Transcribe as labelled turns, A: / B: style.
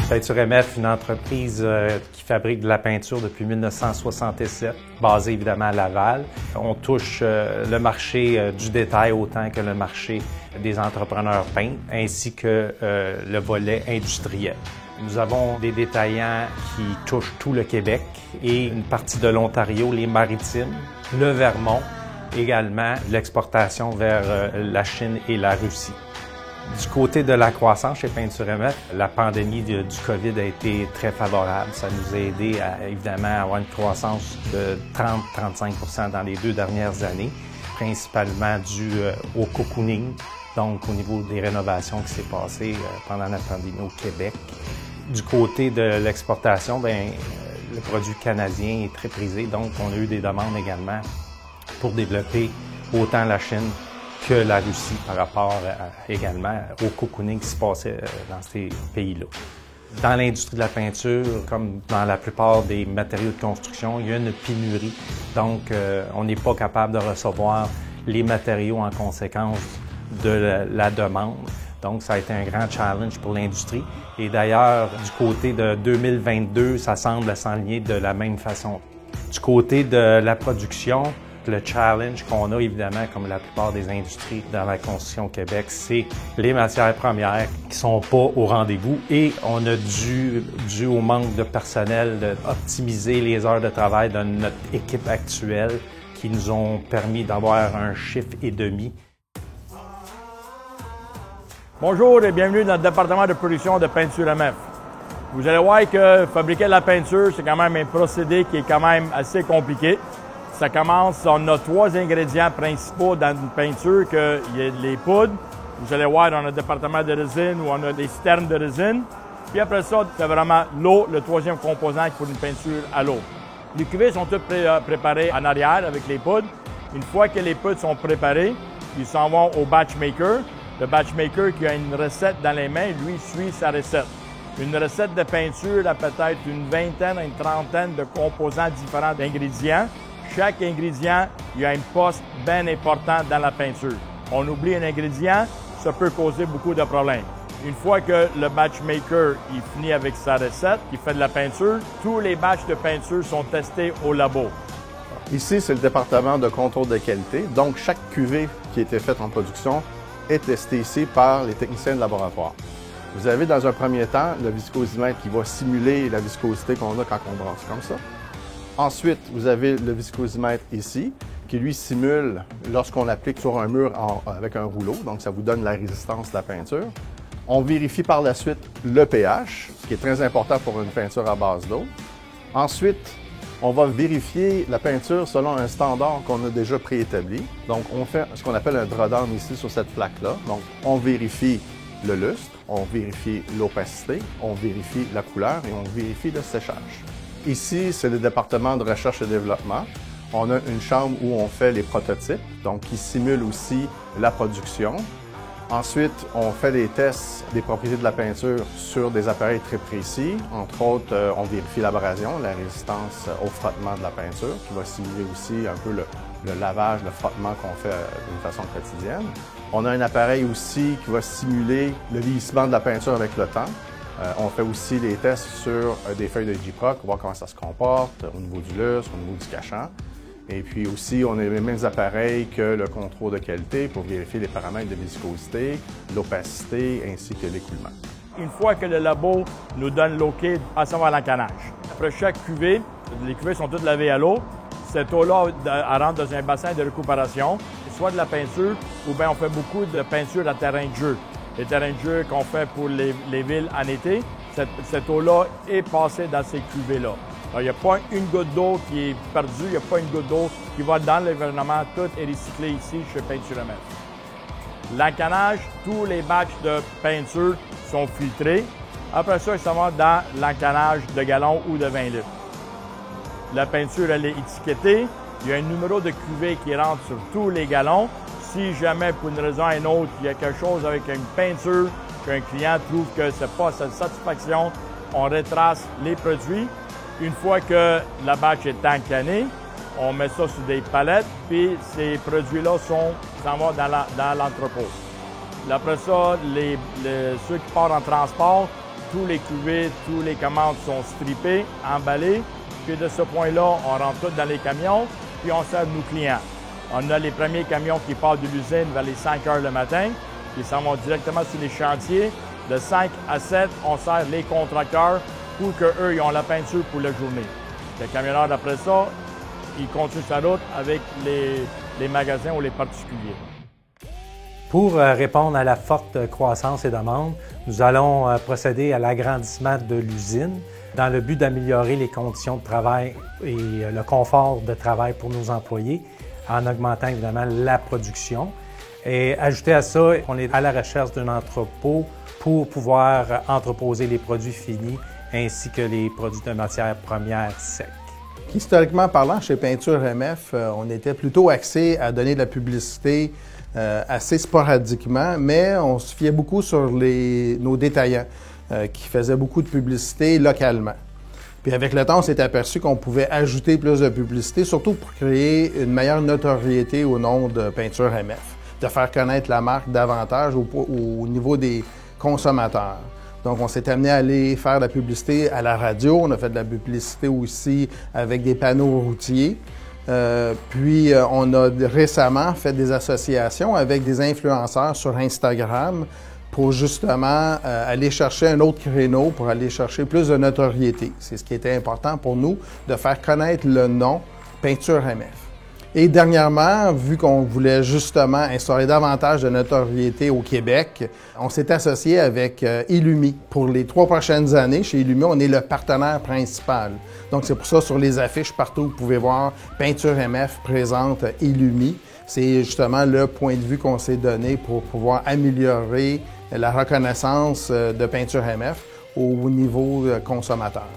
A: Peinture MF, une entreprise qui fabrique de la peinture depuis 1967, basée évidemment à Laval. On touche le marché du détail autant que le marché des entrepreneurs peintres, ainsi que le volet industriel. Nous avons des détaillants qui touchent tout le Québec et une partie de l'Ontario, les Maritimes, le Vermont, également l'exportation vers la Chine et la Russie. Du côté de la croissance chez Peinture MF, la pandémie du COVID a été très favorable. Ça nous a aidé à, évidemment, à avoir une croissance de 30-35 % dans les 2 dernières années, principalement dû au cocooning, donc au niveau des rénovations qui s'est passé pendant la pandémie au Québec. Du côté de l'exportation, le produit canadien est très prisé, donc on a eu des demandes également pour développer autant la Chine que la Russie par rapport également au cocooning qui se passait dans ces pays-là. Dans l'industrie de la peinture, comme dans la plupart des matériaux de construction, il y a une pénurie. Donc, on n'est pas capable de recevoir les matériaux en conséquence de la demande. Donc, ça a été un grand challenge pour l'industrie. Et d'ailleurs, du côté de 2022, ça semble s'enligner de la même façon. Du côté de la production, le challenge qu'on a, évidemment, comme la plupart des industries dans la construction au Québec, c'est les matières premières qui sont pas au rendez-vous et on a dû au manque de personnel, d'optimiser les heures de travail de notre équipe actuelle qui nous ont permis d'avoir un chiffre et demi.
B: Bonjour et bienvenue dans le département de production de Peinture MF. Vous allez voir que fabriquer de la peinture, c'est quand même un procédé qui est quand même assez compliqué. Ça commence, on a 3 ingrédients principaux dans une peinture, il y a les poudres. Vous allez voir, on a un département de résine où on a des citernes de résine. Puis après ça, c'est vraiment l'eau, le 3e composant pour une peinture à l'eau. Les cuvées sont toutes préparées en arrière avec les poudres. Une fois que les poudres sont préparées, ils s'en vont au batch maker. Le batch maker qui a une recette dans les mains, lui, suit sa recette. Une recette de peinture a peut-être une vingtaine, une trentaine de composants différents d'ingrédients. Chaque ingrédient, il y a un poste bien important dans la peinture. On oublie un ingrédient, ça peut causer beaucoup de problèmes. Une fois que le batch maker il finit avec sa recette, il fait de la peinture, tous les batchs de peinture sont testés au labo.
C: Ici, c'est le département de contrôle de qualité. Donc, chaque cuvée qui a été faite en production est testée ici par les techniciens de laboratoire. Vous avez dans un premier temps le viscosimètre qui va simuler la viscosité qu'on a quand on brasse comme ça. Ensuite, vous avez le viscosimètre ici, qui lui simule lorsqu'on applique sur un mur avec un rouleau, donc ça vous donne la résistance de la peinture. On vérifie par la suite le pH, ce qui est très important pour une peinture à base d'eau. Ensuite, on va vérifier la peinture selon un standard qu'on a déjà préétabli. Donc, on fait ce qu'on appelle un drawdown ici sur cette plaque-là. Donc, on vérifie le lustre, on vérifie l'opacité, on vérifie la couleur et on vérifie le séchage. Ici, c'est le département de recherche et développement. On a une chambre où on fait les prototypes, donc qui simule aussi la production. Ensuite, on fait des tests des propriétés de la peinture sur des appareils très précis. Entre autres, on vérifie l'abrasion, la résistance au frottement de la peinture, qui va simuler aussi un peu le lavage, le frottement qu'on fait d'une façon quotidienne. On a un appareil aussi qui va simuler le vieillissement de la peinture avec le temps. On fait aussi des tests sur des feuilles de J-Proc pour voir comment ça se comporte au niveau du lustre, au niveau du cachant. Et puis aussi, on a les mêmes appareils que le contrôle de qualité pour vérifier les paramètres de viscosité, l'opacité ainsi que l'écoulement.
B: Une fois que le labo nous donne l'OK, passons à l'encanage. Après chaque cuvée, les cuvées sont toutes lavées à l'eau. Cette eau-là, elle rentre dans un bassin de récupération, soit de la peinture ou bien on fait beaucoup de peinture à terrain de jeu. Les terrains de jeu qu'on fait pour les villes en été, cette eau-là est passée dans ces cuvées-là. Il n'y a pas une goutte d'eau qui est perdue, il n'y a pas une goutte d'eau qui va dans l'environnement. Tout est recyclé ici chez Peinture MF. L'encanage, tous les batchs de peinture sont filtrés. Après ça, ça va dans l'encanage de gallons ou de 20 litres. La peinture, elle est étiquetée. Il y a un numéro de cuvée qui rentre sur tous les gallons. Si jamais, pour une raison ou une autre, il y a quelque chose avec une peinture qu'un client trouve que ce n'est pas sa satisfaction, on retrace les produits. Une fois que la batch est encanée, on met ça sur des palettes, puis ces produits-là s'en vont dans l'entrepôt. Après ça, ceux qui partent en transport, tous les cuvées, tous les commandes sont strippées, emballées. Puis de ce point-là, on rentre tout dans les camions, puis on sert nos clients. On a les premiers camions qui partent de l'usine vers les 5 heures le matin, puis s'en vont directement sur les chantiers. De 5 à 7, on sert les contracteurs pour qu'eux, ils ont la peinture pour la journée. Le camionneur, après ça, il continue sa route avec les magasins ou les particuliers.
A: Pour répondre à la forte croissance et demande, nous allons procéder à l'agrandissement de l'usine dans le but d'améliorer les conditions de travail et le confort de travail pour nos employés en augmentant évidemment la production. Et ajouté à ça, on est à la recherche d'un entrepôt pour pouvoir entreposer les produits finis ainsi que les produits de matières premières secs.
C: Historiquement parlant, chez Peinture MF, on était plutôt axé à donner de la publicité assez sporadiquement, mais on se fiait beaucoup sur nos détaillants qui faisaient beaucoup de publicité localement. Puis avec le temps, on s'est aperçu qu'on pouvait ajouter plus de publicité, surtout pour créer une meilleure notoriété au nom de Peinture MF, de faire connaître la marque davantage au niveau des consommateurs. Donc, on s'est amené à aller faire de la publicité à la radio. On a fait de la publicité aussi avec des panneaux routiers. Puis, on a récemment fait des associations avec des influenceurs sur Instagram pour justement aller chercher un autre créneau, pour aller chercher plus de notoriété. C'est ce qui était important pour nous, de faire connaître le nom Peinture MF. Et dernièrement, vu qu'on voulait justement instaurer davantage de notoriété au Québec, on s'est associé avec Illumi. Pour les 3 prochaines années, chez Illumi, on est le partenaire principal. Donc, c'est pour ça, sur les affiches partout, vous pouvez voir Peinture MF présente Illumi. C'est justement le point de vue qu'on s'est donné pour pouvoir améliorer la reconnaissance de Peinture MF au niveau consommateur.